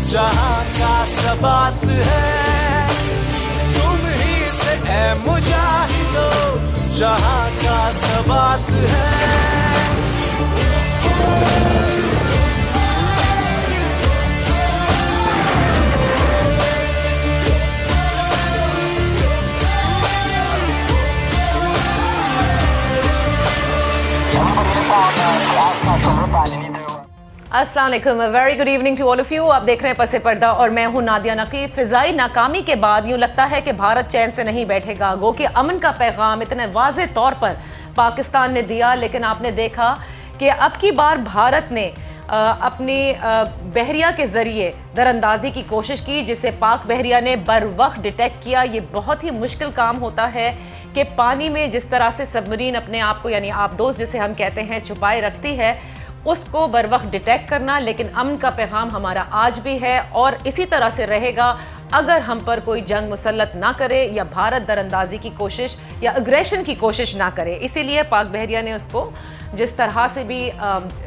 जहां का सबात है, तुम ही से है मुजाहिदो, जहां का सबात है। अस्सलाम वालेकुम, very good evening to all of you. आप देख रहे हैं पसे पर्दा और मैं हूं नादिया नकीब। फिजाई नाकामी के बाद यूं लगता है कि भारत चैन से नहीं बैठेगा। गो कि अमन का पैगाम इतने वाज़ेह तौर पर पाकिस्तान ने दिया, लेकिन आपने देखा कि अब की बार भारत ने अपनी बहरिया के ज़रिए दरअंदाजी की कोशिश की, जिसे पाक बहरिया ने बर वक्त डिटेक्ट किया। ये बहुत ही मुश्किल काम होता है कि पानी में जिस तरह से सबमरीन अपने आप को, यानी आबदोज़ जिसे हम कहते हैं, छुपाए रखती है, उसको बर वक्त डिटेक्ट करना। लेकिन अमन का पैगाम हमारा आज भी है और इसी तरह से रहेगा अगर हम पर कोई जंग मुसल्लत ना करे या भारत दरअंदाजी की कोशिश या अग्रेशन की कोशिश ना करे। इसीलिए पाक बहरिया ने उसको जिस तरह से भी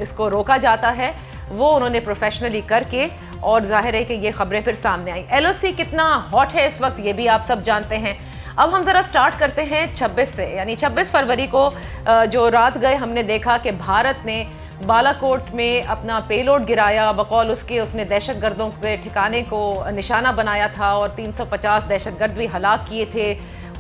इसको रोका जाता है वो उन्होंने प्रोफेशनली करके, और जाहिर है कि ये खबरें फिर सामने आई। LOC कितना हॉट है इस वक्त ये भी आप सब जानते हैं। अब हम ज़रा स्टार्ट करते हैं 26 से, यानी 26 फरवरी को जो रात गए हमने देखा कि भारत ने बालाकोट में अपना पेलोड गिराया। बकौल उसके उसने दहशतगर्दों के ठिकाने को निशाना बनाया था और 350 दहशतगर्द भी हलाक किए थे।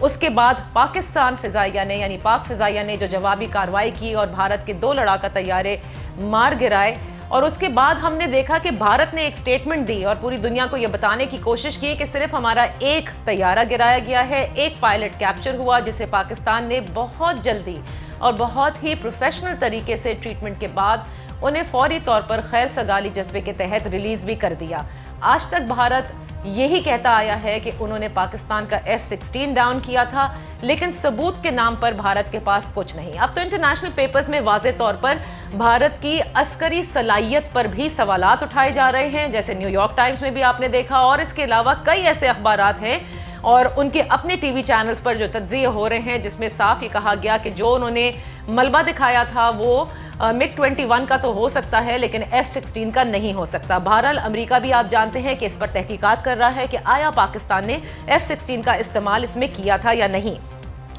उसके बाद पाकिस्तान फ़िज़ाइया ने, यानी पाक फ़िज़ाइया ने जो जवाबी कार्रवाई की और भारत के 2 लड़ाका तैयारे मार गिराए। और उसके बाद हमने देखा कि भारत ने एक स्टेटमेंट दी और पूरी दुनिया को यह बताने की कोशिश की कि सिर्फ हमारा एक तैयारा गिराया गया है, एक पायलट कैप्चर हुआ, जिसे पाकिस्तान ने बहुत जल्दी और बहुत ही प्रोफेशनल तरीके से ट्रीटमेंट के बाद उन्हें फौरी तौर पर खैर सगाली जज्बे के तहत रिलीज भी कर दिया। आज तक भारत यही कहता आया है कि उन्होंने पाकिस्तान का F-16 डाउन किया था, लेकिन सबूत के नाम पर भारत के पास कुछ नहीं। अब तो इंटरनेशनल पेपर्स में वाज़ेह तौर पर भारत की अस्करी सलाहियत पर भी सवालात उठाए जा रहे हैं, जैसे न्यूयॉर्क टाइम्स में भी आपने देखा, और इसके अलावा कई ऐसे अखबारात हैं और उनके अपने टीवी चैनल्स पर जो तज्ज़िये हो रहे हैं, जिसमें साफ ये कहा गया कि जो उन्होंने मलबा दिखाया था वो MiG-21 का तो हो सकता है, लेकिन F-16 का नहीं हो सकता। बहरहाल अमेरिका भी आप जानते हैं कि इस पर तहकीकात कर रहा है कि आया पाकिस्तान ने F-16 का इस्तेमाल इसमें किया था या नहीं।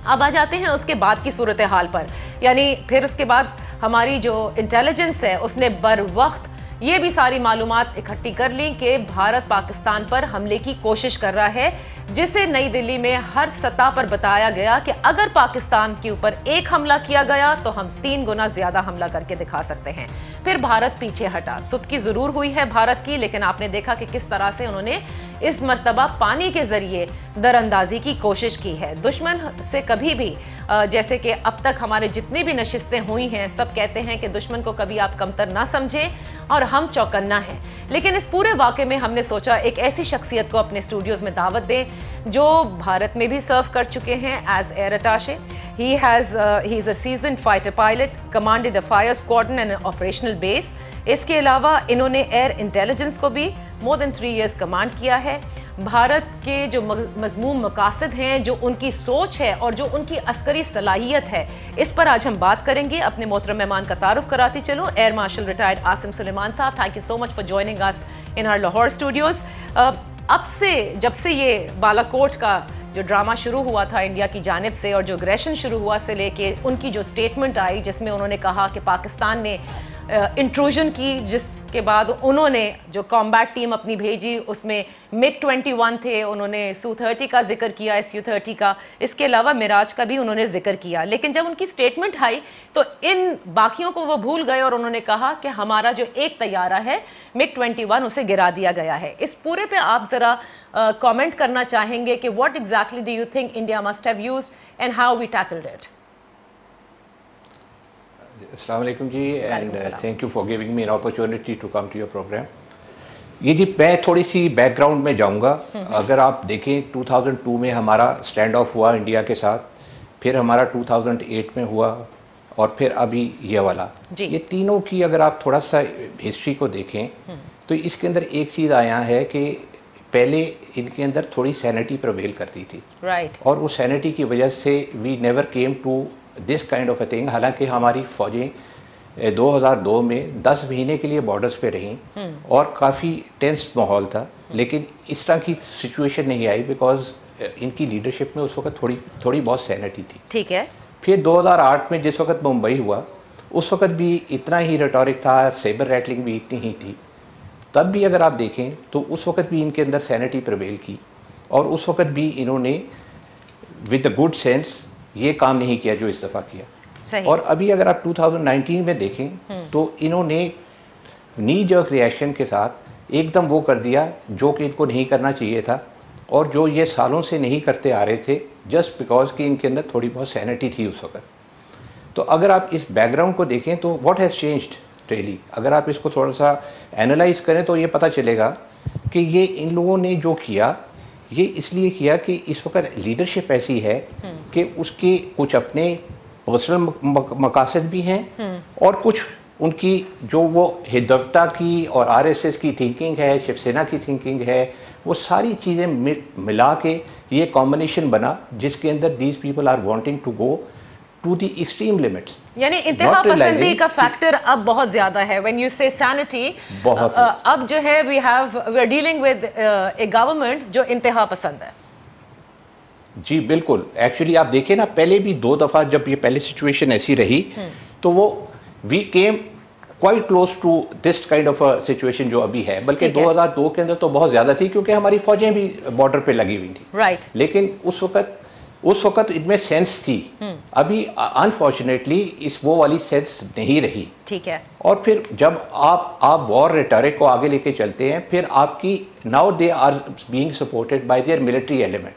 अब आ जाते हैं उसके बाद की सूरत हाल पर, यानी फिर उसके बाद हमारी जो इंटेलिजेंस है उसने बर वक्त ये भी सारी मालूमात इकट्ठी कर ली कि भारत पाकिस्तान पर हमले की कोशिश कर रहा है, जिसे नई दिल्ली में हर सतह पर बताया गया कि अगर पाकिस्तान के ऊपर एक हमला किया गया तो हम 3 गुना ज्यादा हमला करके दिखा सकते हैं। फिर भारत पीछे हटा। सुबकी जरूर हुई है भारत की, लेकिन आपने देखा कि किस तरह से उन्होंने इस मर्तबा पानी के जरिए दरअंदाजी की कोशिश की है। दुश्मन से कभी भी, जैसे कि अब तक हमारे जितनी भी नशिस्तें हुई हैं, सब कहते हैं कि दुश्मन को कभी आप कमतर ना समझें और हम चौकन्ना हैं। लेकिन इस पूरे वाक़े में हमने सोचा एक ऐसी शख्सियत को अपने स्टूडियोज़ में दावत दें जो भारत में भी सर्व कर चुके हैं as air attaché. He is a seasoned fighter pilot, commanded a fighter squadron and operational base. इसके अलावा इन्होंने एयर इंटेलिजेंस को भी मोर देन 3 ईयर्स कमांड किया है। भारत के जो मज़मूम मकासद हैं, जो उनकी सोच है और जो उनकी अस्करी सलाहियत है, इस पर आज हम बात करेंगे। अपने मोहतरम मेहमान का तारुफ कराती चलो, air marshal retired Asim Suleman sahab, thank you so much for joining us in our Lahore studios. अब से जब से ये बालाकोट का जो ड्रामा शुरू हुआ था इंडिया की जानिब से और जो अग्रेशन शुरू हुआ से लेके उनकी जो स्टेटमेंट आई जिसमें उन्होंने कहा कि पाकिस्तान ने इंट्रूजन की, जिसके बाद उन्होंने जो कॉम्बैट टीम अपनी भेजी उसमें MiG-21 थे, उन्होंने Su-30 का जिक्र किया, Su-30 का, इसके अलावा मिराज का भी उन्होंने जिक्र किया। लेकिन जब उनकी स्टेटमेंट आई तो इन बाकियों को वो भूल गए और उन्होंने कहा कि हमारा जो एक तैयारा है MiG-21 उसे गिरा दिया गया है। इस पूरे पे आप ज़रा कमेंट करना चाहेंगे कि what exactly do you think India must have used and how we tackled it? अस्सलाम वालेकुम जी, and thank you for giving me an opportunity to come to your program. ये जी मैं थोड़ी सी बैकग्राउंड में जाऊंगा। अगर आप देखें 2002 में हमारा स्टैंड ऑफ हुआ इंडिया के साथ, फिर हमारा 2008 में हुआ और फिर अभी ये वाला, ये तीनों की अगर आप थोड़ा सा हिस्ट्री को देखें तो इसके अंदर एक चीज़ आया है कि पहले इनके अंदर थोड़ी सैनिटी प्रिवेल करती थी, और उस सैनिटी की वजह से we never came to this kind of a thing. हालांकि हमारी फ़ौजें 2002 में 10 महीने के लिए बॉर्डर्स पे रहीं और काफ़ी टेंस माहौल था, लेकिन इस तरह की सिचुएशन नहीं आई बिकॉज इनकी लीडरशिप में उस वक्त थोड़ी बहुत सैनिटी थी। ठीक है। फिर 2008 में जिस वक्त मुंबई हुआ उस वक्त भी इतना ही रेटोरिक था, सेबर रैटलिंग भी इतनी ही थी। तब भी अगर आप देखें तो उस वक्त भी इनके अंदर सैनिटी प्रिवेल की और उस वक्त भी इन्होंने विद द गुड सेंस ये काम नहीं किया जो इस दफ़ा किया। सही। और अभी अगर आप 2019 में देखें तो इन्होंने नी जर्क रिएक्शन के साथ एकदम वो कर दिया जो कि इनको नहीं करना चाहिए था और जो ये सालों से नहीं करते आ रहे थे जस्ट बिकॉज कि इनके अंदर थोड़ी बहुत सैनिटी थी उस वक्त। तो अगर आप इस बैकग्राउंड को देखें तो व्हाट हैज़ चेंज्ड रियली, अगर आप इसको थोड़ा सा एनालाइज करें तो ये पता चलेगा कि ये इन लोगों ने जो किया ये इसलिए किया कि इस वक्त लीडरशिप ऐसी है कि उसके कुछ अपने पर्सनल मकासद भी हैं और कुछ उनकी जो वो हिंदुत्व की और आरएसएस की थिंकिंग है, शिवसेना की थिंकिंग है, वो सारी चीज़ें मिला के ये कॉम्बिनेशन बना जिसके अंदर these people are wanting to go to the extreme limits. यानी इंतहा पसंदी का फैक्टर अब बहुत ज्यादा है। व्हेन यू से सैनिटी, बहुत अब जो है we are dealing with a government जो इंतहा पसंद है। जी बिल्कुल। एक्चुअली आप देखें ना, पहले भी 2 दफ़ा जब ये पहले सिचुएशन ऐसी रही तो वो we came quite close to this kind of a situation जो अभी है, बल्कि 2002 के अंदर तो बहुत ज़्यादा थी क्योंकि हमारी फौजें भी बॉर्डर पे लगी हुई थी। राइट। लेकिन उस वक्त इनमें सेंस थी। अभी अनफॉर्चुनेटली इस वो वाली सेंस नहीं रही। ठीक है। और फिर जब आप वॉर रेटोरिक को आगे लेके चलते हैं फिर आपकी now they are being supported by their military element.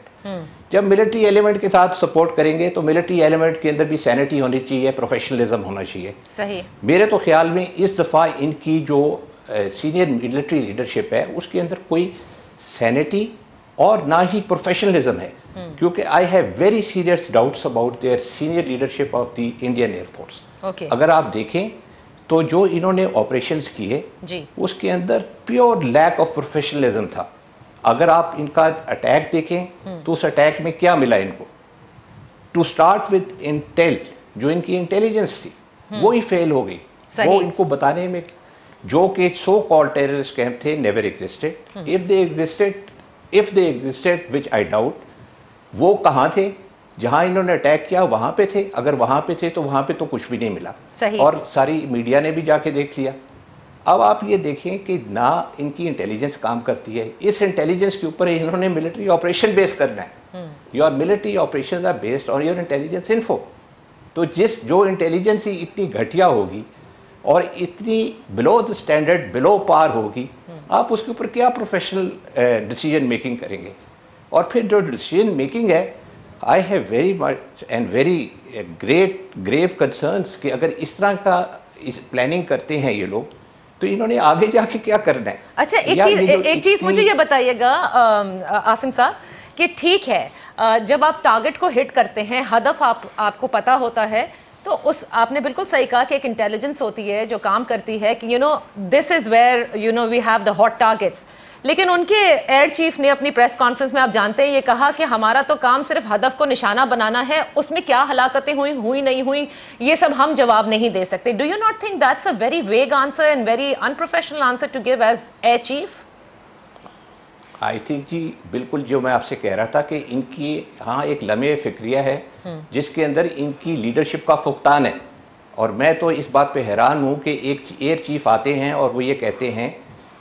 जब मिलिट्री एलिमेंट के साथ सपोर्ट करेंगे तो मिलिट्री एलिमेंट के अंदर भी सैनिटी होनी चाहिए, प्रोफेशनलिज्म होना चाहिए। सही। मेरे तो ख्याल में इस दफ़ा इनकी जो सीनियर मिलिट्री लीडरशिप है उसके अंदर कोई सैनिटी और ना ही प्रोफेशनलिज्म है, क्योंकि आई have very serious doubts about their senior leadership of the Indian air force. अगर आप देखें तो जो इन्होंने ऑपरेशंस किए उसके अंदर प्योर लैक ऑफ प्रोफेशनलिज्म था। अगर आप इनका अटैक देखें तो उस अटैक में क्या मिला इनको, टू स्टार्ट विद इंटेल, जो इनकी इंटेलिजेंस थी वो ही फेल हो गई। वो इनको बताने में जो कि सो कॉल्ड टेररिस्ट कैंप थे never existed, if they existed which I doubt, वो कहाँ थे जहाँ इन्होंने अटैक किया वहाँ पे थे, अगर वहाँ पे थे तो वहाँ पे तो कुछ भी नहीं मिला और सारी मीडिया ने भी जाके देख लिया। अब आप ये देखें कि ना इनकी इंटेलिजेंस काम करती है, इस इंटेलिजेंस के ऊपर इन्होंने मिलिट्री ऑपरेशन बेस करना है। Your military operations are based on your intelligence info. तो जो इंटेलिजेंस ही इतनी घटिया होगी और इतनी below the standard, below par होगी, आप उसके ऊपर क्या प्रोफेशनल डिसीजन मेकिंग करेंगे। और फिर जो डिसीजन मेकिंग है, I have very much and very grave concerns कि अगर इस तरह का प्लानिंग करते हैं ये लोग तो इन्होंने आगे जाके क्या करना है। अच्छा, एक चीज मुझे ये बताइएगा आसिम साहब कि ठीक है जब आप टारगेट को हिट करते हैं, हदफ आपको पता होता है, तो उस आपने बिल्कुल सही कहा कि एक इंटेलिजेंस होती है जो काम करती है कि this is where we have the hot targets. लेकिन उनके एयर चीफ ने अपनी प्रेस कॉन्फ्रेंस में आप जानते हैं ये कहा कि हमारा तो काम सिर्फ हदफ को निशाना बनाना है, उसमें क्या हलाकतें हुई नहीं हुई ये सब हम जवाब नहीं दे सकते। Do you not think that's a very vague answer and very unprofessional answer to give as air chief? I think जी बिल्कुल जो मैं आपसे कह रहा था कि इनकी हाँ एक लम्हे फिक्रिया है जिसके अंदर इनकी लीडरशिप का फुकतान है। और मैं तो इस बात पे हैरान हूँ कि एक एयर चीफ आते हैं और वो ये कहते हैं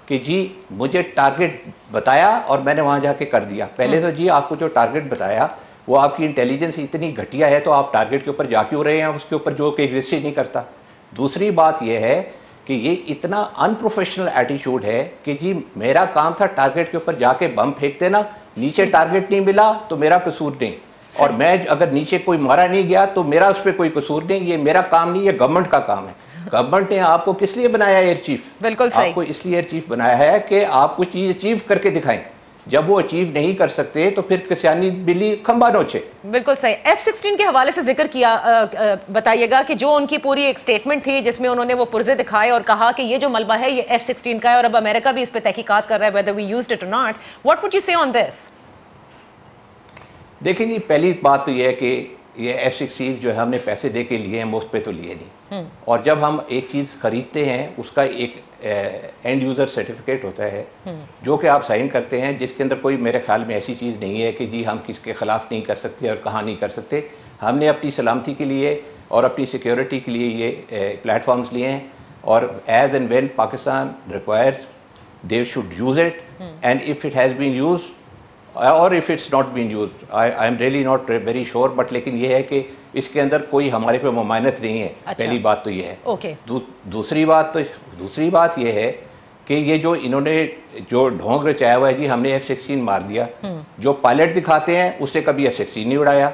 कि जी मुझे टारगेट बताया और मैंने वहाँ जाके कर दिया। पहले तो जी आपको जो टारगेट बताया वो आपकी इंटेलिजेंस इतनी घटिया है तो आप टारगेट के ऊपर जा क्यों रहे हैं उसके ऊपर जो कि एग्जिस्ट ही नहीं करता। दूसरी बात यह है कि ये इतना अनप्रोफेशनल एटीट्यूड है कि जी मेरा काम था टारगेट के ऊपर जाके बम फेंक देना, नीचे टारगेट नहीं मिला तो मेरा कसूर नहीं, और मैं अगर नीचे कोई मारा नहीं गया तो मेरा उस पर कोई कसूर नहीं, ये मेरा काम नहीं, ये गवर्नमेंट का काम है। गवर्नमेंट ने आपको किस लिए बनाया एयर चीफ? बिल्कुल सही, आपको इसलिए एयर चीफ बनाया है कि आप कुछ चीज अचीव करके दिखाएं। जब वो अचीव नहीं कर सकते तो फिर किसानी बिल्ली खंबा नोचे। बिल्कुल सही। F-16 के हवाले से जिक्र किया, बताइएगा कि जो उनकी पूरी एक स्टेटमेंट थी जिसमें उन्होंने वो पुर्जे दिखाए और कहा कि ये जो मलबा है ये F-16 का है और अब अमेरिका भी इस पे तहकीकात कर रहा है whether we used it or not. What would you say on this? देखिए जी, पहली बात तो यह है कि ये F-16 जो है हमने पैसे दे के लिए हैं, मुफ्त पे तो लिए नहीं। और जब हम एक चीज़ खरीदते हैं उसका एक एंड यूज़र सर्टिफिकेट होता है जो कि आप साइन करते हैं, जिसके अंदर कोई मेरे ख्याल में ऐसी चीज़ नहीं है कि जी हम किसके ख़िलाफ़ नहीं कर सकते और कहाँ नहीं कर सकते। हमने अपनी सलामती के लिए और अपनी सिक्योरिटी के लिए ये प्लेटफॉर्म्स लिए हैं, और as and when Pakistan requires they should use it, and if it has been use और if it's not been use, I am really not very sure, but लेकिन ये है कि इसके अंदर कोई हमारे पे मुमानत नहीं है। अच्छा। पहली बात तो ये है। okay. दूसरी बात ये है कि ये जो इन्होंने जो ढोंग रचाया हुआ है जी, हमने F-16 मार दिया, जो पायलट दिखाते हैं उससे कभी F-16 नहीं उड़ाया,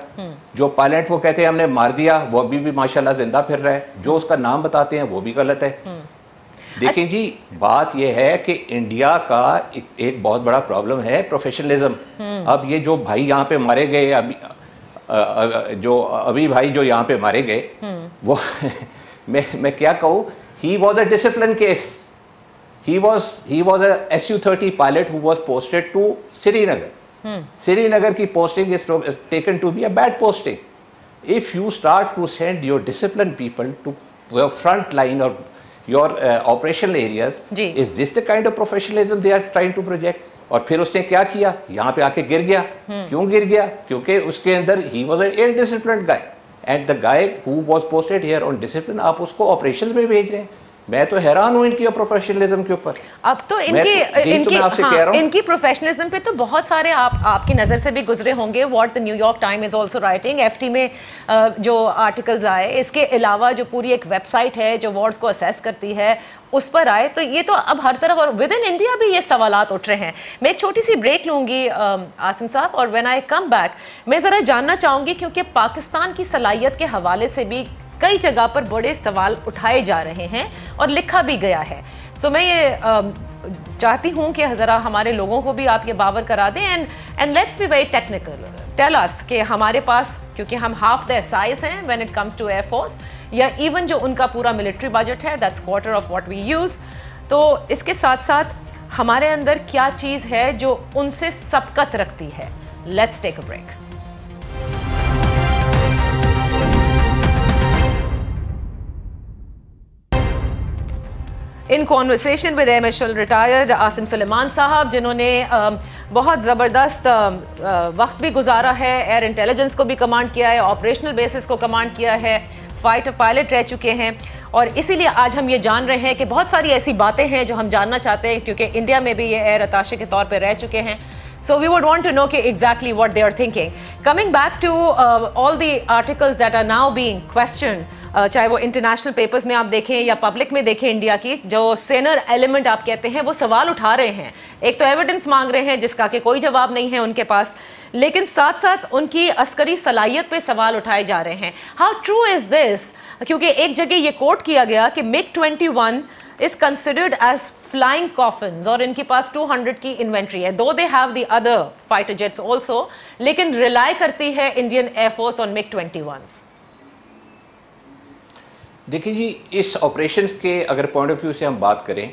जो पायलट वो कहते हैं हमने मार दिया वो अभी भी माशाल्लाह जिंदा फिर रहा है, जो उसका नाम बताते हैं वो भी गलत है। देखिए जी, बात यह है कि इंडिया का एक बहुत बड़ा प्रॉब्लम है प्रोफेशनलिज्म। अब ये जो भाई यहाँ पे मारे गए, अभी भाई जो यहाँ पे मारे गए वो मैं क्या कहूँ, he was a discipline case. He was a Su-30 pilot who was posted to Srinagar. Srinagar की posting is taken to be a bad posting. If you start to send your disciplined people to your front line or your operational areas, is this the kind of professionalism they are trying to project? और फिर उसने क्या किया, यहाँ पे आके गिर गया। क्यों गिर गया? क्योंकि उसके अंदर he was an ill-disciplined guy, and the guy who was posted here on discipline, आप उसको operations में भेज रहे हैं। मैं तो हैरान हूँ इनकी प्रोफेशनलिज्म के ऊपर। अब तो इनकी प्रोफेशनलिज्म पे तो बहुत सारे आपकी नज़र से भी गुजरे होंगे। What the New York time is also writing, FT में जो आर्टिकल्स आए, इसके अलावा जो पूरी एक वेबसाइट है जो वार्ड्स को असेस करती है उस पर आए, तो ये तो अब हर तरफ और विद इन इंडिया भी ये सवालात उठ रहे हैं। मैं एक छोटी सी ब्रेक लूँगी आसिम साहब, और व्हेन आई कम बैक मैं ज़रा जानना चाहूँगी, क्योंकि पाकिस्तान की सलाहियत के हवाले से भी कई जगह पर बड़े सवाल उठाए जा रहे हैं और लिखा भी गया है। सो मैं ये चाहती हूँ कि ज़रा हमारे लोगों को भी आप ये बावर करा दें, and let's be very technical, tell us कि हमारे पास, क्योंकि हम हाफ द साइज हैं when it comes to air force, या इवन जो उनका पूरा मिलिट्री बजट है that's quarter of what we use, तो इसके साथ साथ हमारे अंदर क्या चीज़ है जो उनसे सबकत रखती है। Let's take a break. In conversation with air marshal retired Asim Suleman sahab, जिन्होंने बहुत ज़बरदस्त वक्त भी गुजारा है, एयर इंटेलिजेंस को भी कमांड किया है, ऑपरेशनल बेसिस को कमांड किया है, फाइटर पायलट रह चुके हैं, और इसीलिए आज हम ये जान रहे हैं कि बहुत सारी ऐसी बातें हैं जो हम जानना चाहते हैं, क्योंकि इंडिया में भी ये एयर अताशे के तौर पर रह चुके हैं। So we would want to know exactly what they are thinking. Coming back to all the articles that are now being questioned, चाहे वो इंटरनेशनल पेपर्स में आप देखें या पब्लिक में देखें, इंडिया की जो सेनर एलिमेंट आप कहते हैं वो सवाल उठा रहे हैं। एक तो एविडेंस मांग रहे हैं जिसका कि कोई जवाब नहीं है उनके पास, लेकिन साथ साथ उनकी अस्करी सलाहियत पे सवाल उठाए जा रहे हैं। How true is this? क्योंकि एक जगह ये कोट किया गया कि MiG-21 is considered as flying coffins, और इनके पास 200 की इन्वेंट्री है, दो दे have the other fighter jets also, लेकिन रिलाई करती है इंडियन एयरफोर्स ऑन MiG-21s। देखिए जी, इस ऑपरेशन के अगर पॉइंट ऑफ व्यू से हम बात करें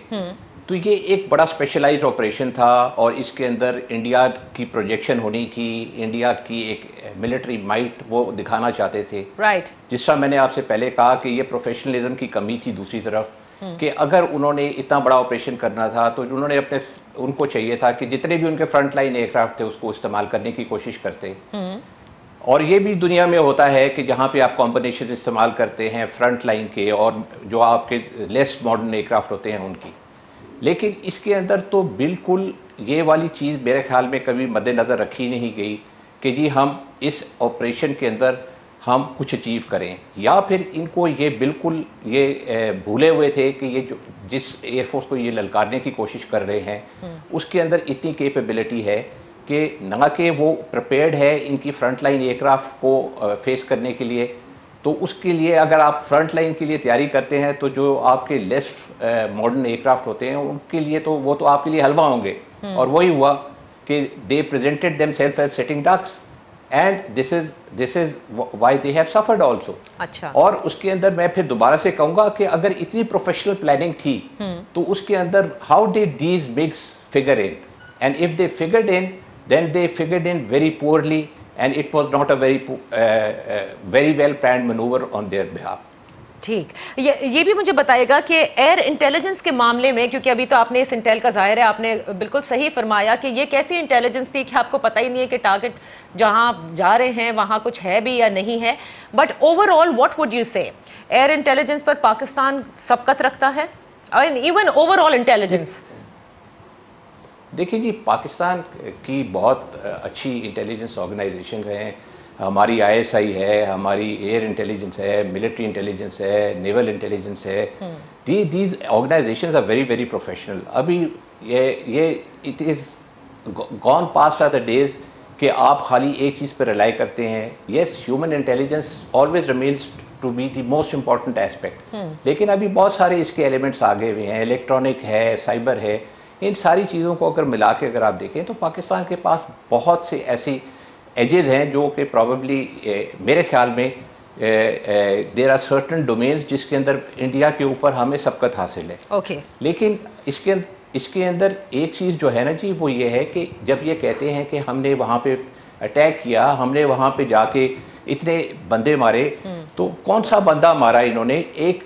तो ये एक बड़ा स्पेशलाइज्ड ऑपरेशन था, और इसके अंदर इंडिया की प्रोजेक्शन होनी थी, इंडिया की एक मिलिट्री माइट वो दिखाना चाहते थे। राइट। जिस तरह मैंने आपसे पहले कहा कि ये प्रोफेशनलिज्म की कमी थी दूसरी तरफ, कि अगर उन्होंने इतना बड़ा ऑपरेशन करना था तो उन्होंने उनको चाहिए था कि जितने भी उनके फ्रंट लाइन एयरक्राफ्ट थे उसको इस्तेमाल करने की कोशिश करते। और ये भी दुनिया में होता है कि जहाँ पे आप कॉम्बिनेशन इस्तेमाल करते हैं फ्रंट लाइन के और जो आपके लेस मॉडर्न एयरक्राफ्ट होते हैं उनकी, लेकिन इसके अंदर तो बिल्कुल ये वाली चीज़ मेरे ख्याल में कभी मद्देनज़र रखी नहीं गई कि जी हम इस ऑपरेशन के अंदर हम कुछ अचीव करें, या फिर इनको ये बिल्कुल ये भूले हुए थे कि ये जो जिस एयरफोर्स को ये ललकारने की कोशिश कर रहे हैं उसके अंदर इतनी कैपेबिलिटी है कि ना कि वो प्रिपेयर्ड है इनकी फ्रंट लाइन एयरक्राफ्ट को फेस करने के लिए। तो उसके लिए अगर आप फ्रंट लाइन के लिए तैयारी करते हैं तो जो आपके लेस मॉडर्न एयरक्राफ्ट होते हैं उनके लिए तो वो तो आपके लिए हलवा होंगे। और वही हुआ कि they presented themselves as sitting ducks, and this is why they have suffered also. अच्छा। और उसके अंदर मैं फिर दोबारा से कहूँगा कि अगर इतनी प्रोफेशनल प्लानिंग थी तो उसके अंदर how did these bigs figure in, and if they figured in then they figured in very poorly and it was not a very well planned maneuver on their behalf. ठीक, ये भी मुझे बताएगा कि एयर इंटेलिजेंस के मामले में, क्योंकि अभी तो आपने इस इंटेल का जाहिर है आपने बिल्कुल सही फरमाया कि ये कैसी इंटेलिजेंस थी कि आपको पता ही नहीं है कि टारगेट जहां जा रहे हैं वहां कुछ है भी या नहीं है, but overall what would you से, एयर इंटेलिजेंस पर पाकिस्तान सबकत रखता है, इवन ओवरऑल इंटेलिजेंस? देखिए जी, पाकिस्तान की बहुत अच्छी इंटेलिजेंस ऑर्गेनाइजेशन हैं, हमारी ISI है, हमारी एयर इंटेलिजेंस है, मिलिट्री इंटेलिजेंस है, नेवल इंटेलिजेंस है, these organisations are very very professional. अभी ये it is gone past are the days कि आप खाली एक चीज़ पर रिलाई करते हैं. Yes, human intelligence always remains to be the most important aspect, लेकिन अभी बहुत सारे इसके एलिमेंट्स आगे हुए हैं, इलेक्ट्रॉनिक है, साइबर है. इन सारी चीज़ों को अगर मिला के अगर आप देखें तो पाकिस्तान के पास बहुत से ऐसी एजेस हैं जो कि प्रॉबेबली मेरे ख्याल में देयर आर सर्टन डोमेन्स जिसके अंदर इंडिया के ऊपर हमें सबकत हासिल है. ओके. लेकिन इसके अंदर एक चीज़ जो है ना जी, वो ये है कि जब ये कहते हैं कि हमने वहाँ पे अटैक किया, हमने वहाँ पे जाके इतने बंदे मारे, तो कौन सा बंदा मारा इन्होंने? एक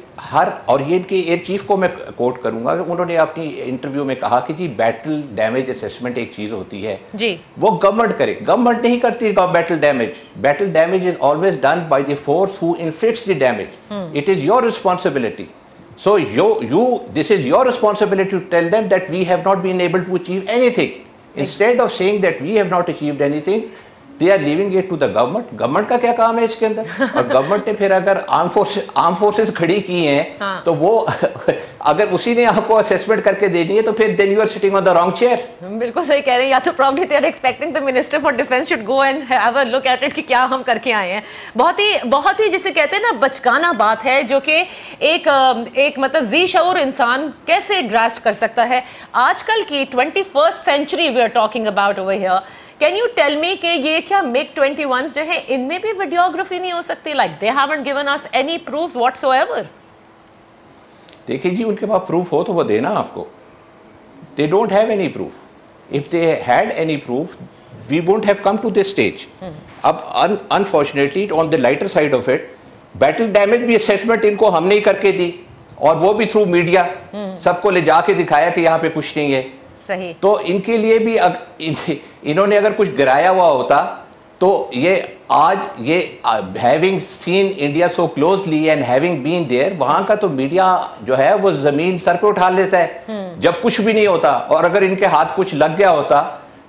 और ये इनके एयर चीफ को मैं कोट करूंगा, उन्होंने अपनी इंटरव्यू में कहा कि जी बैटल डैमेज असेसमेंट एक चीज़ होती है जी, वो गवर्नमेंट करे, गवर्नमेंट नहीं करती battle damage. Battle damage is always done by the force who inflicts the damage. It is your responsibility. So this is your responsibility to tell them that we have not been able to achieve anything. Instead of saying that we have not achieved anything, they are leaving it to the government. Government का क्या काम है इसके अंदर? और government ने फिर अगर आर्म फोर्सेस खड़ी की हैं तो वो अगर उसी ने आपको असेसमेंट करके देनी है तो फिर then you are sitting on the wrong chair. बिल्कुल सही कह रहे हैं. या तो probably they are expecting the Minister for Defence should go and have a look at it कि क्या हम करके आए हैं. बहुत ही जिसे कहते हैं ना बचकाना बात है, जो कि एक मतलब जी शऊर इंसान कैसे ग्रास्प कर सकता है. आजकल की 21st century we are talking about over here. Can you tell me कि ये क्या MiG-21s जो है इनमें भी वीडियोग्राफी नहीं हो सकती? Like they haven't given us any proofs whatsoever. देखिए जी, उनके पास प्रूफ हो तो वो देना आपको. They don't have any proof. If they had any proof, we wouldn't have come to this stage. अब unfortunately on the lighter side of it, battle damage भी assessment इनको हमने ही करके दी, और वो भी थ्रू मीडिया सबको ले जाके दिखाया कि यहाँ पे कुछ नहीं है. सही. तो इनके लिए भी इन्होंने अगर कुछ गिराया हुआ होता तो ये आज ये having seen India so closely and having been there, वहाँ का तो मीडिया जो है वो जमीन सर पे उठा लेता है जब कुछ भी नहीं होता. और अगर इनके हाथ कुछ लग गया होता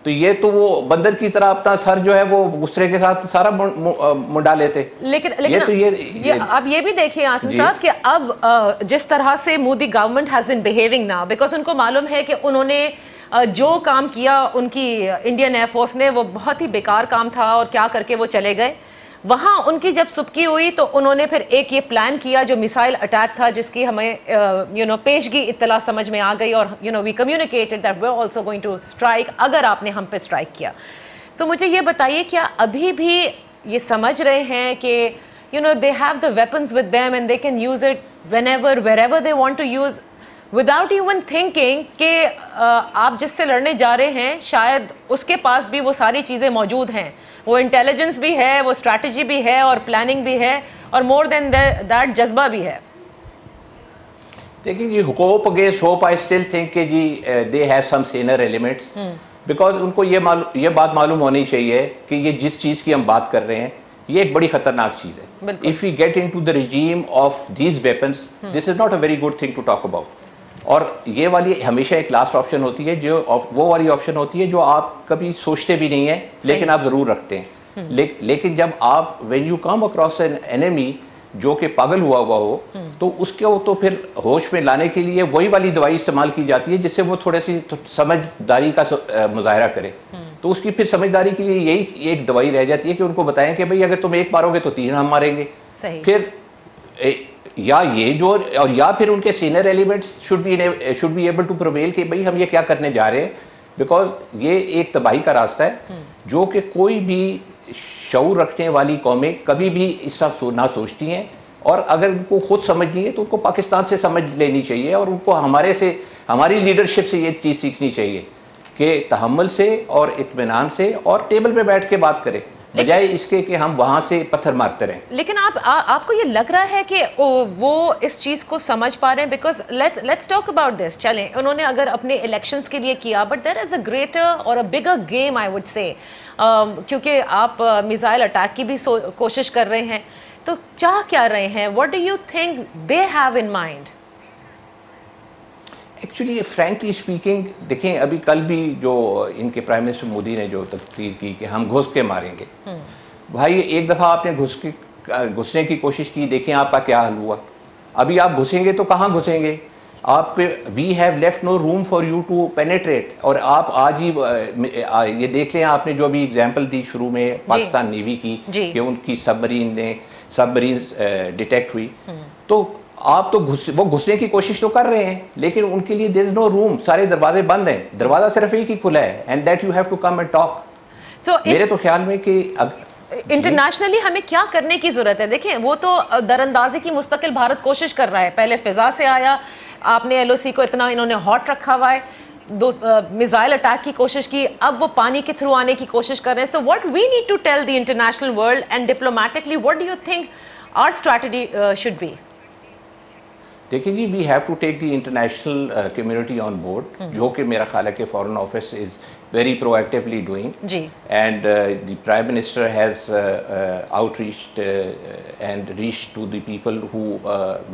तो ये तो वो बंदर की तरह अपना सर जो है वो गुस्से के साथ सारा मुंडा लेते. लेकिन ये तो अब ये भी देखिए आसिम साहब कि अब जिस तरह से Modi government has been behaving now, because उनको मालूम है कि उन्होंने जो काम किया उनकी इंडियन एयरफोर्स ने वो बहुत ही बेकार काम था और क्या करके वो चले गए. वहाँ उनकी जब सुबकी हुई तो उन्होंने फिर एक ये प्लान किया जो मिसाइल अटैक था, जिसकी हमें पेशगी इत्तला समझ में आ गई, और we communicated that we are also going to strike अगर आपने हम पे स्ट्राइक किया. सो मुझे ये बताइए, क्या अभी भी ये समझ रहे हैं कि they have the weapons with them and they can use it whenever wherever they want to use, without even thinking कि आप जिससे लड़ने जा रहे हैं शायद उसके पास भी वो सारी चीज़ें मौजूद हैं, वो इंटेलिजेंस भी है, वो स्ट्रैटेजी भी है और प्लानिंग भी है, और मोर देन दैट जज्बा भी है. देखिए जी, hope against hope I still think कि जी they have some senior elements, because उनको ये बात मालूम होनी चाहिए कि ये जिस चीज़ की हम बात कर रहे हैं ये एक बड़ी खतरनाक चीज़ है. If we get into the regime of these weapons, this is not a very good thing to talk about. और ये वाली हमेशा एक लास्ट ऑप्शन होती है, जो वो वाली ऑप्शन होती है जो आप कभी सोचते भी नहीं है लेकिन आप ज़रूर रखते हैं. लेकिन जब आप when you come across an enemy जो कि पागल हुआ हो तो उसके तो फिर होश में लाने के लिए वही वाली दवाई इस्तेमाल की जाती है जिससे वो थोड़ी सी समझदारी का मुजाहरा करे. तो उसकी फिर समझदारी के लिए यही एक दवाई रह जाती है कि उनको बताएं कि भाई अगर तुम एक मारोगे तो 3 हम मारेंगे. फिर या ये जो और या फिर उनके senior elements should be able to prevail कि भाई हम ये क्या करने जा रहे हैं, बिकॉज ये एक तबाही का रास्ता है जो कि कोई भी शऊर रखने वाली कौमें कभी भी इस तरह ना सोचती हैं. और अगर उनको खुद समझनी है तो उनको पाकिस्तान से समझ लेनी चाहिए, और उनको हमारी लीडरशिप से ये चीज़ सीखनी चाहिए कि तहम्मुल से और इत्मीनान से और टेबल पे बैठ के बात करें. बजाय इसके कि हम वहां से पत्थर मारते रहें। लेकिन आपको ये लग रहा है कि वो इस चीज को समझ पा रहे हैं? Because let's talk about this. चलें, उन्होंने अगर अपने इलेक्शंस के लिए किया, but there is a greater और a bigger game I would say, क्योंकि आप मिसाइल अटैक की भी कोशिश कर रहे हैं, तो चाह क्या रहे हैं? What do you think they have in mind? Actually frankly speaking, देखें अभी कल भी जो इनके प्राइम मिनिस्टर मोदी ने जो तकरीर की कि हम घुस के मारेंगे, भाई एक दफ़ा आपने घुसने की कोशिश की, देखें आपका क्या हाल हुआ। अभी आप घुसेंगे तो कहाँ घुसेंगे? आपके we have left no room for you to penetrate. और आप आज ही ये देख लें, आपने जो अभी एग्जांपल दी शुरू में पाकिस्तान नेवी की कि उनकी सबमरीन डिटेक्ट हुई, तो आप तो वो घुसने की कोशिश तो कर रहे हैं, लेकिन उनके लिए देयर इज नो रूम, सारे दरवाजे बंद हैं, दरवाजा सिर्फ एक ही खुला है, and that you have to come and talk. मेरे तो ख्याल में कि इंटरनेशनली हमें क्या करने की जरूरत है? देखें, वो तो दरअंदाजी की मुस्तकिल भारत कोशिश कर रहा है। पहले फिजा से आया, आपने LOC को इतना इन्होंने हॉट रखा हुआ है, मिसाइल अटैक की कोशिश की, अब वो पानी के थ्रू आने की कोशिश कर रहे हैं। So what we need to tell the international world and diplomatically, what do you think our strategy should be? देखिए जी, we have to take the international community on board, जो कि मेरा ख्याल है कि foreign office is very proactively doing, and the Prime Minister has outreached and reached to the people who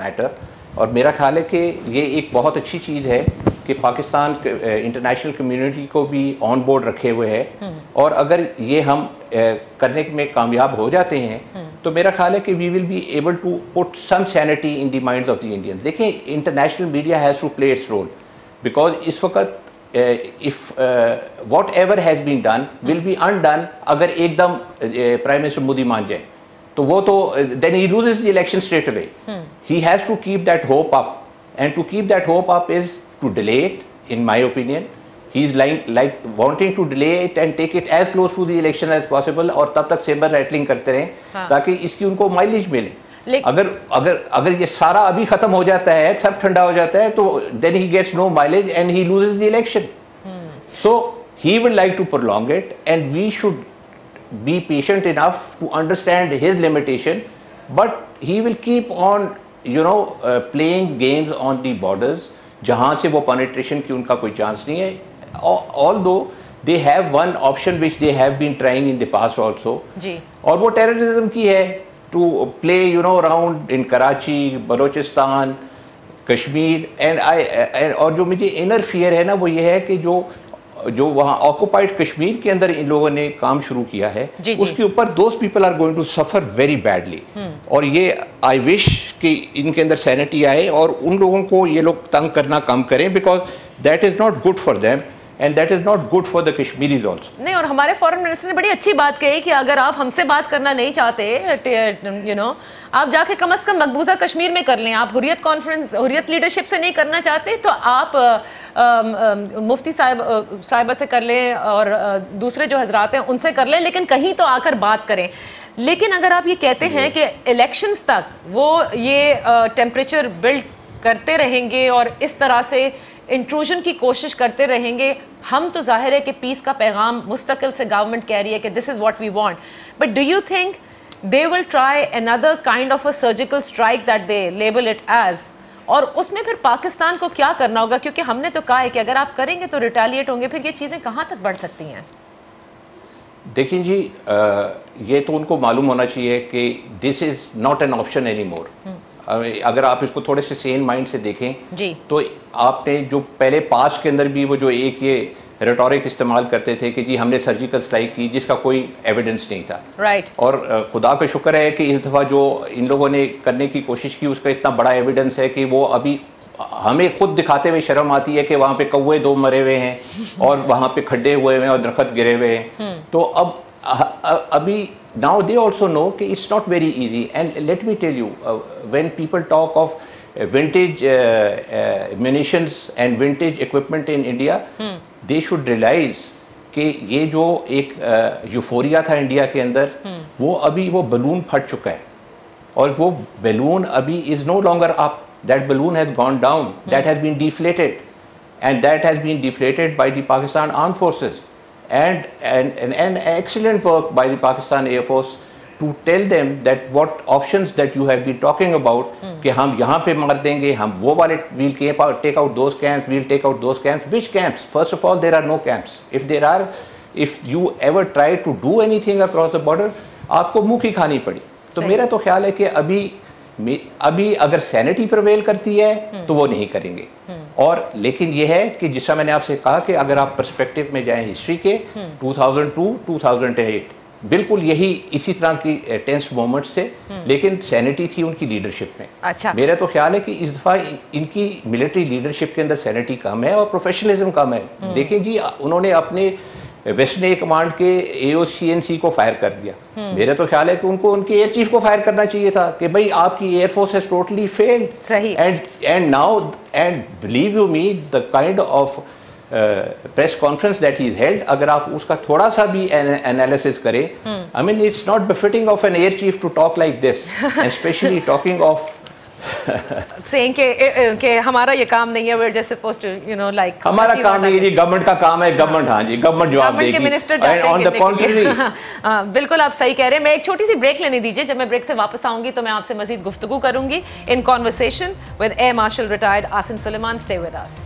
matter. और मेरा ख्याल है कि ये एक बहुत अच्छी चीज़ है कि पाकिस्तान इंटरनेशनल कम्युनिटी को भी ऑन बोर्ड रखे हुए है, और अगर ये हम करने में कामयाब हो जाते हैं तो मेरा ख्याल है कि we will be able to put some sanity in the minds of the Indians. देखिए, international media has to play its role, because इस वक्त if whatever has been done will be undone अगर एकदम प्राइम मिनिस्टर मोदी मान जाए, तो वो तो then he loses the election straight away. He has to keep that hope up, and to keep that hope up is to delay it, in my opinion. He is like wanting to delay it and take it as close to the election as possible, और तब तक saber rattling करते रहें ताकि इसकी उनको mileage मिले। अगर ये सारा अभी खत्म हो जाता है, सब ठंडा हो जाता है, तो then he gets no mileage and he loses the election. So he would like to prolong it, and we should be patient enough to understand his limitation, but he will keep on, playing games on the borders, जहाँ से वो penetration की उनका कोई chance नहीं है. Although they have one option which they have been trying in the past also, और वो terrorism की है, to play around in Karachi, Balochistan, Kashmir, and और जो मुझे inner fear है ना, वो ये है कि जो वहाँ ऑक्युपाइड कश्मीर के अंदर इन लोगों ने काम शुरू किया है, उसके ऊपर those people are going to suffer very badly, और ये आई विश कि इनके अंदर सैनिटी आए और उन लोगों को ये लोग तंग करना कम करें, because that is not good for them and that is not good for the Kashmiris also. नहीं, और हमारे फॉरेन मिनिस्टर ने बड़ी अच्छी बात कही कि अगर आप हमसे बात करना नहीं चाहते, आप जाके कम से कम मकबूजा कश्मीर में कर लें। आप हुर्रियत लीडरशिप से नहीं करना चाहते तो आप मुफ्ती साहिबा से कर लें और दूसरे जो हजरात हैं उनसे कर लें, लेकिन कहीं तो आकर बात करें। लेकिन अगर आप ये कहते हैं कि इलेक्शंस तक वो ये टेम्परेचर बिल्ड करते रहेंगे और इस तरह से इंट्रूजन की कोशिश करते रहेंगे, हम तो जाहिर है कि पीस का पैगाम मुस्तकिल से गवर्नमेंट कह रही है कि this is what we want, but do you think they will try another kind of a surgical strike that they label it as, और उसमें फिर पाकिस्तान को क्या करना होगा? क्योंकि हमने तो कहा है कि अगर आप करेंगे तो रिटेलिएट होंगे, फिर ये चीज़ें कहाँ तक बढ़ सकती हैं? देखिए जी, ये तो उनको मालूम होना चाहिए कि this is not an option any more. अगर आप इसको थोड़े से सेन माइंड से देखें तो आपने जो पहले पास्ट के अंदर भी वो जो एक ये रेटोरिक इस्तेमाल करते थे कि जी हमने सर्जिकल स्ट्राइक की जिसका कोई एविडेंस नहीं था, और खुदा का शुक्र है कि इस दफ़ा जो इन लोगों ने करने की कोशिश की उसका इतना बड़ा एविडेंस है कि वो अभी हमें खुद दिखाते हुए शर्म आती है कि वहाँ पे कौवे 2 मरे हुए हैं और वहाँ पे खड्डे हुए हैं और दरख्त गिरे हुए हैं। तो अब अभी now they also know that it's not very easy, and let me tell you, when people talk of vintage munitions and vintage equipment in India, they should realize कि ये जो एक यूफोरिया था इंडिया के अंदर, वो अभी वो बलून फट चुका है, और वो बलून अभी is no longer up, that balloon has gone down, that has been deflated, and that has been deflated by the Pakistan Armed Forces. and excellent work by the Pakistan Air Force to tell them that what options that you have been talking about, कि हम यहाँ पे मार देंगे, हम वो वाले we'll take out those camps, we'll take out those camps. Which camps? First of all, there are no camps. If you ever try to do anything across the border, आपको मुँह की खानी पड़ी. तो मेरा तो ख्याल है कि अभी अगर सैनिटी प्रिवेल करती है तो वो नहीं करेंगे. और लेकिन ये है कि जिसका मैंने आपसे कहा कि अगर आप पर्सपेक्टिव में जाएं हिस्ट्री के 2002-2008 बिल्कुल यही इसी तरह की टेंस मोमेंट्स थे, लेकिन सैनिटी थी उनकी लीडरशिप में. अच्छा. मेरा तो ख्याल है कि इस दफ़ा इनकी मिलिट्री लीडरशिप के अंदर सैनिटी कम है और प्रोफेशनलिज्म कम है. देखें जी, उन्होंने अपने वेस्टर्न एयर कमांड के AOCNC को फायर कर दिया. मेरा तो ख्याल है कि उनको उनके एयर चीफ को फायर करना चाहिए था कि भाई आपकी एयरफोर्स हैज टोटली फेल्ड. सही. And now and believe you me the kind of press conference that he held, अगर आप उसका थोड़ा सा भी एनालिसिस करें, I mean it's not befitting of an air chief to talk like this, and specially talking of saying कि हमारा ये काम नहीं है, we're just supposed to, you know, like हमारा काम नहीं है जी, गवर्नमेंट का काम है. गवर्नमेंट, हाँ जी, गवर्नमेंट जवाब देगी. Minister on the country. बिल्कुल आप सही कह रहे हैं. मैं एक छोटी सी ब्रेक लेने दीजिए. जब मैं ब्रेक से वापस आऊंगी तो मैं आपसे मजीद गुफ्तगू करूंगी in conversation with air marshal retired Asim Suleman. Stay with us.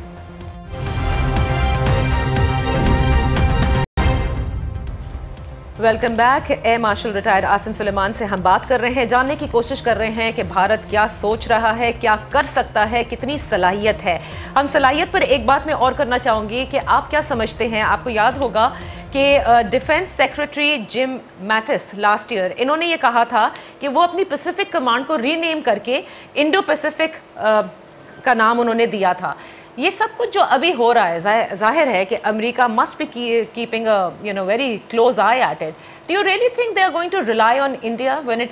Welcome back. Air marshal retired Asim Suleman से हम बात कर रहे हैं, जानने की कोशिश कर रहे हैं कि भारत क्या सोच रहा है, क्या कर सकता है, कितनी सलाहियत है. हम सलाहियत पर एक बात मैं और करना चाहूँगी कि आप क्या समझते हैं. आपको याद होगा कि defence secretary Jim Mattis last year इन्होंने ये कहा था कि वो अपनी पैसिफिक कमांड को रीनेम करके इंडो पैसिफिक का नाम उन्होंने दिया था. ये सब कुछ जो अभी हो रहा है, जाहिर है कि America must be keeping a very close eye at it. Do you really think they are going to rely on India when it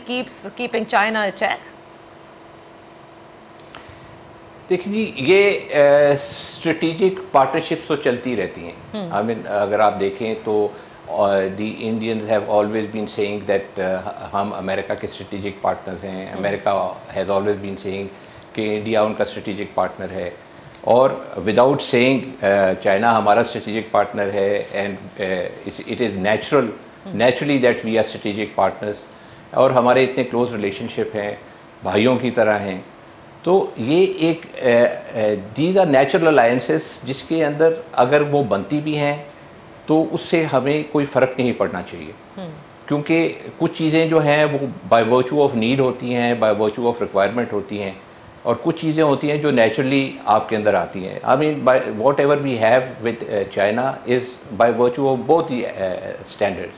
keeping China a check? देखिए जी, ये स्ट्रेटेजिक पार्टनरशिप्स तो चलती रहती हैं. आई मीन अगर आप देखें तो the Indians have always been saying that हम अमेरिका के स्ट्रेटेजिक पार्टनर्स हैं. America has always been saying कि इंडिया उनका स्ट्रेटेजिक पार्टनर है, और विदाउट सेइंग चाइना हमारा स्ट्रेटेजिक पार्टनर है. And it is naturally that we are strategic partners, और हमारे इतने क्लोज रिलेशनशिप हैं, भाइयों की तरह हैं. तो ये एक दीज आर नेचुरल अलायंसेस जिसके अंदर अगर वो बनती भी हैं तो उससे हमें कोई फ़र्क नहीं पड़ना चाहिए. क्योंकि कुछ चीज़ें जो हैं वो बाय वर्चू ऑफ नीड होती हैं, बाय वर्चू ऑफ रिक्वायरमेंट होती हैं, और कुछ चीज़ें होती हैं जो नेचुरली आपके अंदर आती हैं. I mean by whatever we have with China is by virtue of both standards,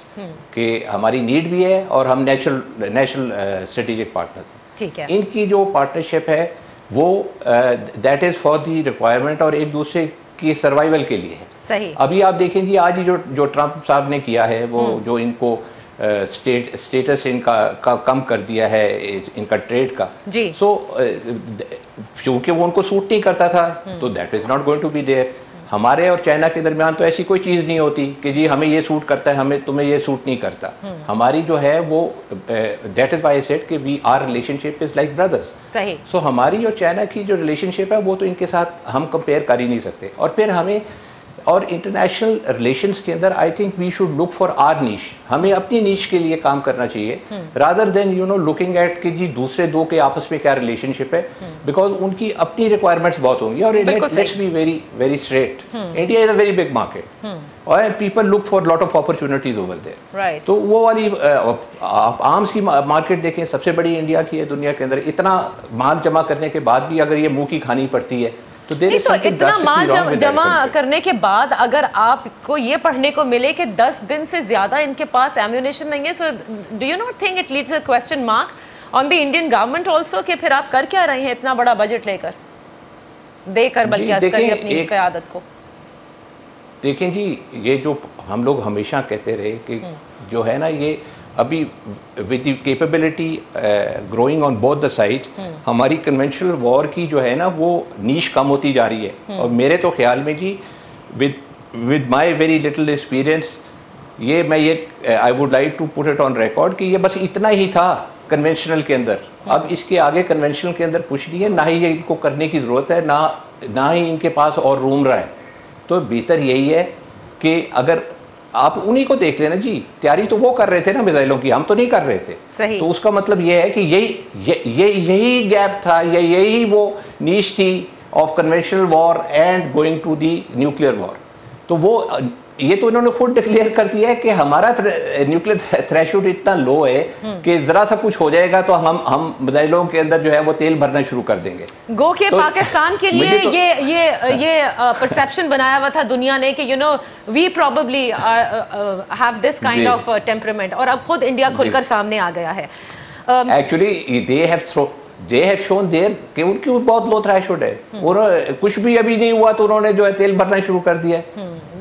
कि हमारी नीड भी है और हम नेचुरल स्ट्रेटेजिक पार्टनर्स हैं. ठीक है. इनकी जो पार्टनरशिप है वो that is for the requirement और एक दूसरे की सर्वाइवल के लिए है. सही. अभी आप देखेंगे आज ही जो ट्रंप साहब ने किया है, वो जो इनको स्टेटस इनका कम कर दिया है इनका ट्रेड का. जी. सो क्योंकि वो उनको सूट नहीं करता था, तो that is not going to be there. हमारे और चाइना के दरमियान तो ऐसी कोई चीज़ नहीं होती कि जी हमें ये सूट करता है, हमें तुम्हें ये सूट नहीं करता. हमारी जो है वो that is why I said कि we are relationship is like brothers. सही. सो हमारी और चाइना की जो रिलेशनशिप है वो तो इनके साथ हम कंपेयर कर ही नहीं सकते. और फिर हमें और इंटरनेशनल रिलेशंस के अंदर I think we should look for our niche. हमें अपनी नीश के लिए काम करना चाहिए, rather than you know looking at कि जी दूसरे दो के आपस में क्या रिलेशनशिप है, बिकॉज उनकी अपनी रिक्वायरमेंट्स बहुत होंगी. और let's be very very straight, India is a very big market और people look for lot of opportunities over there. तो वो वाली आप आर्म्स की मार्केट देखें, सबसे बड़ी इंडिया की है दुनिया के अंदर. इतना माल जमा करने के बाद भी अगर ये मुंह की खानी पड़ती है तो इतना माल जमा करने के बाद अगर आपको ये पढ़ने को मिले कि 10 दिन से ज्यादा इनके पास एम्यूनेशन नहीं है, so do you not think it leads a question mark on the Indian government also कि फिर आप कर क्या रहे हैं इतना बड़ा बजट लेकर देकर, बल्कि अस्करी अपनी क़यादत को. देखें जी, ये जो हम लोग हमेशा कहते रहे कि जो है ना, ये अभी with the capability growing on both the sides, हमारी कन्वेंशनल वॉर की जो है ना वो नीश कम होती जा रही है. और मेरे तो ख्याल में जी with my very little experience, ये मैं ये I would like to put it on record कि ये बस इतना ही था कन्वेंशनल के अंदर. अब इसके आगे कन्वेंशनल के अंदर कुछ नहीं है, ना ही ये इनको करने की ज़रूरत है, ना ही इनके पास और रूम रहा है. तो बेहतर यही है कि अगर आप उन्हीं को देख लेना जी, तैयारी तो वो कर रहे थे ना मिसाइलों की, हम तो नहीं कर रहे थे। सही। तो उसका मतलब ये है कि यही गैप था, यही वो नीश थी of conventional war and going to the nuclear war. तो वो ये तो इन्होंने खुद डिक्लेयर कर दिया है कि हमारा न्यूक्लियर थ्रेशोल्ड इतना लो है कि जरा सा कुछ हो जाएगा तो हम मिसाइलों के अंदर जो है वो तेल भरना शुरू कर देंगे। गो के तो पाकिस्तान के लिए ये परसेप्शन बनाया हुआ था दुनिया ने कि we probably have this kind of temperament, और अब खुद इंडिया खुलकर सामने आ गया है। Actually they have shown there कि उनकी बहुत लो थ्रेशोल्ड है, और कुछ भी अभी नहीं हुआ तो उन्होंने जो है तेल भरना शुरू कर दिया।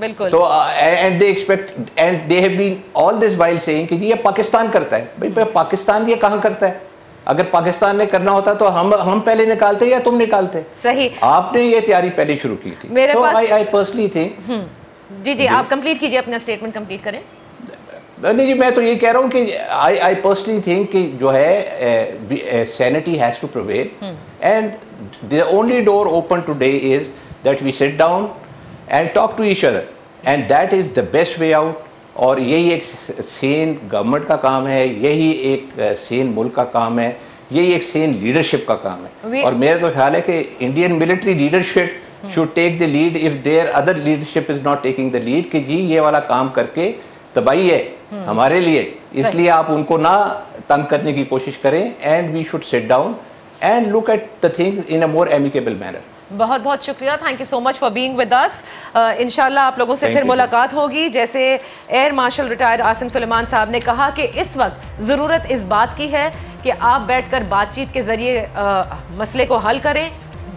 बिल्कुल। तो and they expect and they have been all this while saying कि ये पाकिस्तान करता है। भाई पाकिस्तान ये कहाँ करता है? अगर पाकिस्तान ने करना होता तो हम पहले निकालते या तुम निकालते? सही। आपने ये तैयारी पहले शुरू की थी। मेरे पास आई पर्सनली थिंक जी आप कंप्लीट कीजिए, अपना स्टेटमेंट कंप्लीट करें। नहीं जी, मैं तो ये कह रहा हूँ कि आई पर्सनली थिंक कि जो है sanity has to prevail, and the only door open today is that we sit down and talk to each other, and that is the best way out. और यही एक सेन गवर्नमेंट का काम है, यही एक सेन मुल्क का काम है, यही एक सेन लीडरशिप का काम है। और मेरा तो ख्याल है कि Indian military leadership should take the lead if their other leadership is not taking the lead, कि जी ये वाला काम करके तबाही है हमारे लिए, इसलिए आप उनको ना तंग करने की कोशिश करें, and we should sit down and look at the things in a more amicable manner. बहुत बहुत शुक्रिया, thank you so much for being with us. इंशाल्लाह आप लोगों से फिर मुलाकात होगी। जैसे air marshal retired Asim Suleman साहब ने कहा कि इस वक्त ज़रूरत इस बात की है कि आप बैठकर बातचीत के ज़रिए मसले को हल करें।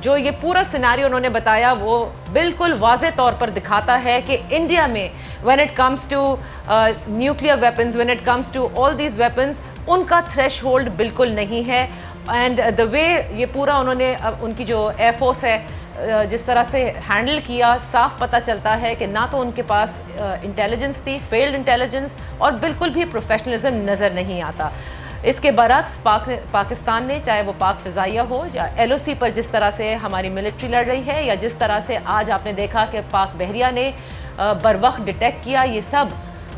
जो ये पूरा सिनेरियो उन्होंने बताया वो बिल्कुल वाज़े तौर पर दिखाता है कि इंडिया में when it comes to nuclear weapons, when it comes to all these weapons, उनका थ्रेशहोल्ड बिल्कुल नहीं है। एंड द वे ये पूरा उन्होंने उनकी जो एयरफोर्स है जिस तरह से हैंडल किया, साफ पता चलता है कि ना तो उनके पास इंटेलिजेंस थी, फेल्ड इंटेलिजेंस, और बिल्कुल भी प्रोफेशनलिज्म नज़र नहीं आता। इसके बरक्स पाकिस्तान ने, चाहे वो पाक फ़िज़ाइया हो या LOC पर जिस तरह से हमारी मिलिट्री लड़ रही है, या जिस तरह से आज आपने देखा कि पाक बहरिया ने बर वक्त डिटेक्ट किया, ये सब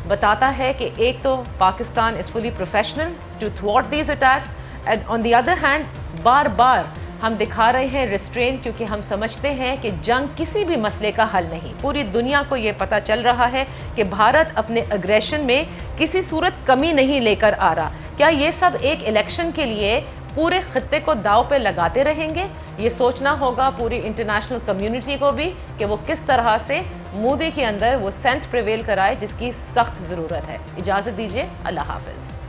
बताता है कि एक तो Pakistan is fully professional to थ्वाट these attacks, and on the other hand बार बार हम दिखा रहे हैं रिस्ट्रेन, क्योंकि हम समझते हैं कि जंग किसी भी मसले का हल नहीं। पूरी दुनिया को ये पता चल रहा है कि भारत अपने अग्रेशन में किसी सूरत कमी नहीं लेकर आ रहा। क्या ये सब एक इलेक्शन के लिए पूरे खत्ते को दाव पे लगाते रहेंगे? ये सोचना होगा पूरी इंटरनेशनल कम्युनिटी को भी कि वो किस तरह से मोदी के अंदर वो सेंस प्रिवेल कराए जिसकी सख्त ज़रूरत है। इजाज़त दीजिए, अल्लाह हाफ़िज़।